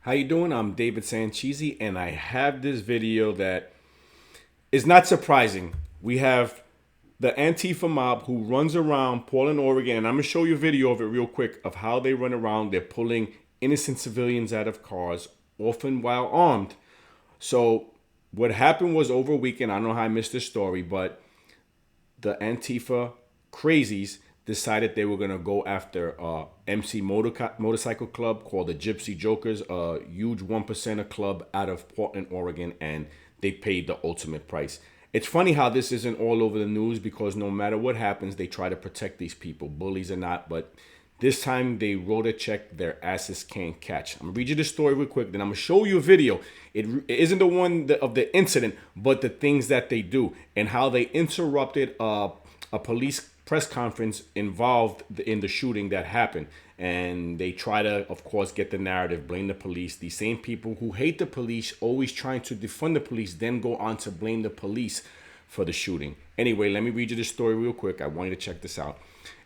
How you doing? I'm David Sanchezi, and I have this video that is not surprising. We have the Antifa mob who runs around Portland, Oregon, and I'm gonna show you a video of it real quick of how they run around. They're pulling innocent civilians out of cars, often while armed. So what happened was over a weekend. I don't know how I missed this story, but the Antifa crazies decided they were going to go after MC Motorcycle Club called the Gypsy Jokers, a huge 1%er club out of Portland, Oregon, and they paid the ultimate price. It's funny how this isn't all over the news because no matter what happens, they try to protect these people, bullies or not, but this time they wrote a check their asses can't catch. I'm going to read you the story real quick, then I'm going to show you a video. It isn't the one of the incident, but the things that they do and how they interrupted a police press conference involved in the shooting that happened. And they try to, of course, get the narrative, blame the police. These same people who hate the police, always trying to defund the police, then go on to blame the police for the shooting. Anyway, let me read you the story real quick. I want you to check this out.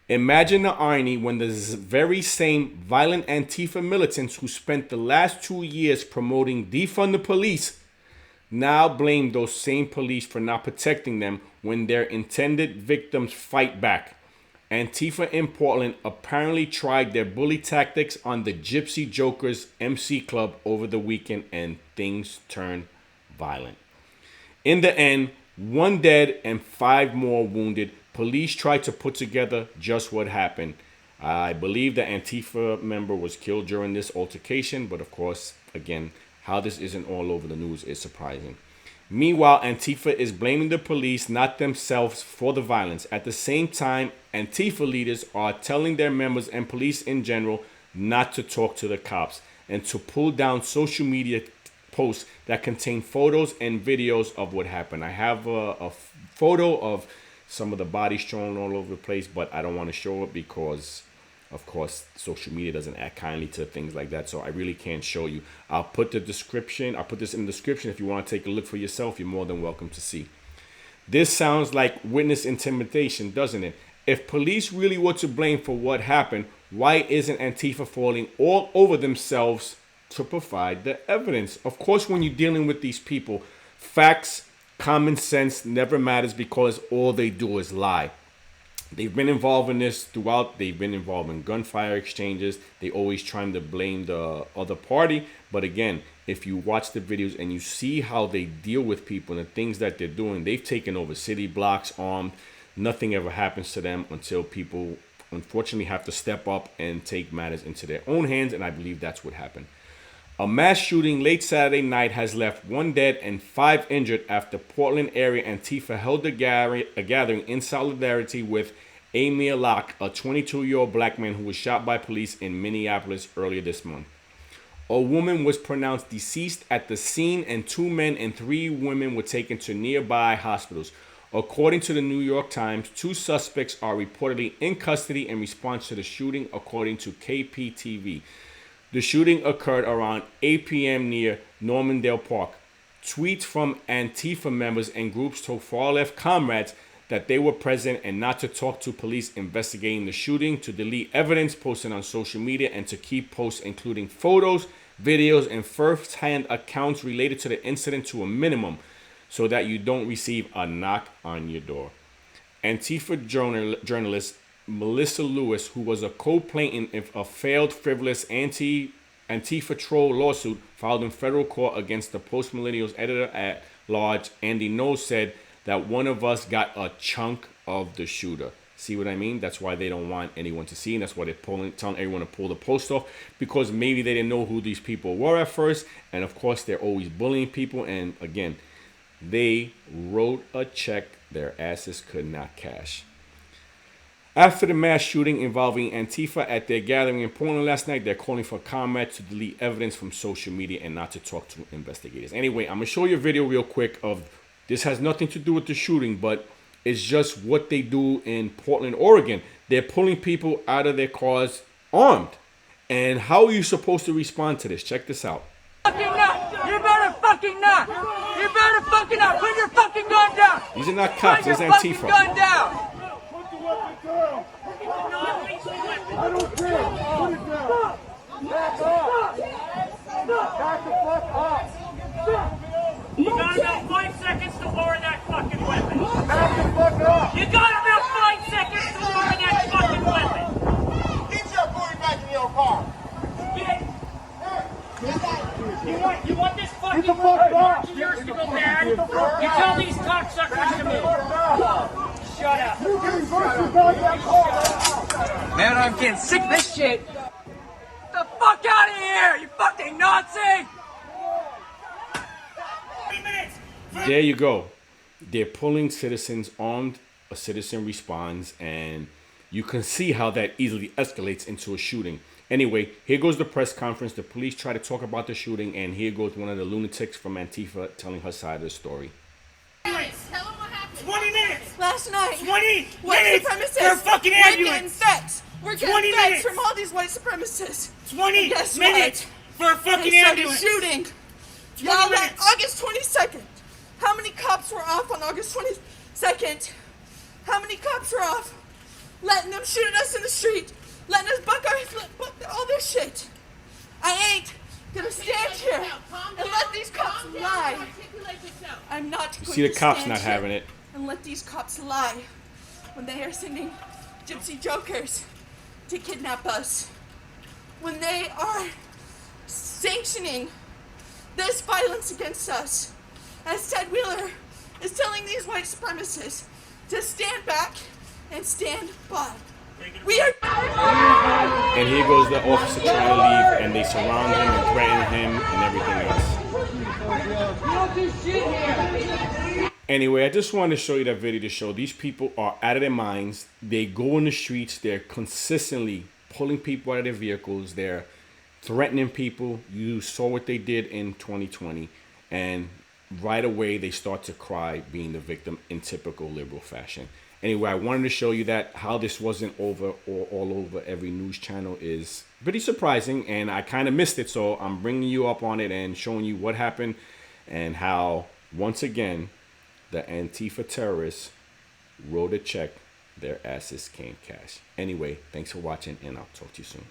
Imagine the irony when the very same violent Antifa militants who spent the last 2 years promoting defund the police now blame those same police for not protecting them when their intended victims fight back. Antifa in Portland apparently tried their bully tactics on the Gypsy Jokers MC Club over the weekend and things turned violent. In the end, 1 dead and 5 more wounded. Police tried to put together just what happened. I believe the Antifa member was killed during this altercation, but of course, again, how this isn't all over the news is surprising. Meanwhile, Antifa is blaming the police, not themselves, for the violence. At the same time, Antifa leaders are telling their members and police in general not to talk to the cops and to pull down social media posts that contain photos and videos of what happened. I have a photo of some of the bodies strewn all over the place, but I don't want to show it because, of course, social media doesn't act kindly to things like that, so I really can't show you. I'll put the description. I'll put this in the description. If you want to take a look for yourself, you're more than welcome to see. This sounds like witness intimidation, doesn't it? If police really were to blame for what happened, why isn't Antifa falling all over themselves to provide the evidence? Of course, when you're dealing with these people, facts, common sense never matters because all they do is lie. They've been involved in this throughout. They've been involved in gunfire exchanges. They always trying to blame the other party. But again, if you watch the videos and you see how they deal with people and the things that they're doing, they've taken over city blocks armed. Nothing ever happens to them until people, unfortunately, have to step up and take matters into their own hands. And I believe that's what happened. A mass shooting late Saturday night has left 1 dead and 5 injured after Portland area Antifa held a gathering in solidarity with Amir Locke, a 22-year-old black man who was shot by police in Minneapolis earlier this month. A woman was pronounced deceased at the scene and 2 men and 3 women were taken to nearby hospitals. According to the New York Times, 2 suspects are reportedly in custody in response to the shooting, according to KPTV. The shooting occurred around 8 p.m. near Normandale Park. Tweets from Antifa members and groups told far-left comrades that they were present and not to talk to police investigating the shooting, to delete evidence posted on social media, and to keep posts including photos, videos, and first-hand accounts related to the incident to a minimum so that you don't receive a knock on your door. Antifa journalist Melissa Lewis, who was a co-plaintiff in a failed frivolous Antifa troll lawsuit filed in federal court against the Post-Millennials editor-at-large Andy Knowles, said that one of us got a chunk of the shooter. See what I mean? That's why they don't want anyone to see, and that's why they're telling everyone to pull the post off, because maybe they didn't know who these people were at first, and of course they're always bullying people, and again, they wrote a check their asses could not cash. After the mass shooting involving Antifa at their gathering in Portland last night, they're calling for comrades to delete evidence from social media and not to talk to investigators. Anyway, I'm going to show you a video real quick of, this has nothing to do with the shooting, but it's just what they do in Portland, Oregon. They're pulling people out of their cars armed. And how are you supposed to respond to this? Check this out. Fucking not! You better fucking not! You better fucking not! Put your fucking gun down! These are not cops, this is Antifa. Put your fucking gun down! I don't care. Put it down. Back off. You want this fucking march of yours to go bad? You tell these cocksuckers to move. Shut up. Man, I'm getting sick of this shit. Get the fuck out of here, you fucking Nazi! There you go. They're pulling citizens armed. A citizen responds, and you can see how that easily escalates into a shooting. Anyway, here goes the press conference. The police try to talk about the shooting, and here goes one of the lunatics from Antifa telling her side of the story. Tell them what happened. 20 minutes! Last night. 20 white minutes supremacists. for a fucking ambulance! We're 20 getting feds minutes. from all these white supremacists. 20 Guess minutes what? for a fucking They started ambulance! shooting. 20 Y'all, minutes. August 22nd. How many cops were off on August 22nd? How many cops were off? Letting them shoot at us in the street. Letting us buck all this shit. I ain't gonna stand here and let these cops lie. I'm not going See the to cops stand not here having it. and let these cops lie when they are sending gypsy jokers to kidnap us. When they are sanctioning this violence against us. As Ted Wheeler is telling these white supremacists to stand back and stand by. We are. And here goes the officer trying to leave, and they surround him and threaten him and everything else. Anyway, I just wanted to show you that video to show these people are out of their minds. They go in the streets. They're consistently pulling people out of their vehicles. They're threatening people. You saw what they did in 2020. And right away, they start to cry, being the victim in typical liberal fashion. Anyway, I wanted to show you that how this wasn't over or all over every news channel is pretty surprising, and I kind of missed it, so I'm bringing you up on it and showing you what happened and how, once again, the Antifa terrorists wrote a check their asses can't cash. Anyway, thanks for watching, and I'll talk to you soon.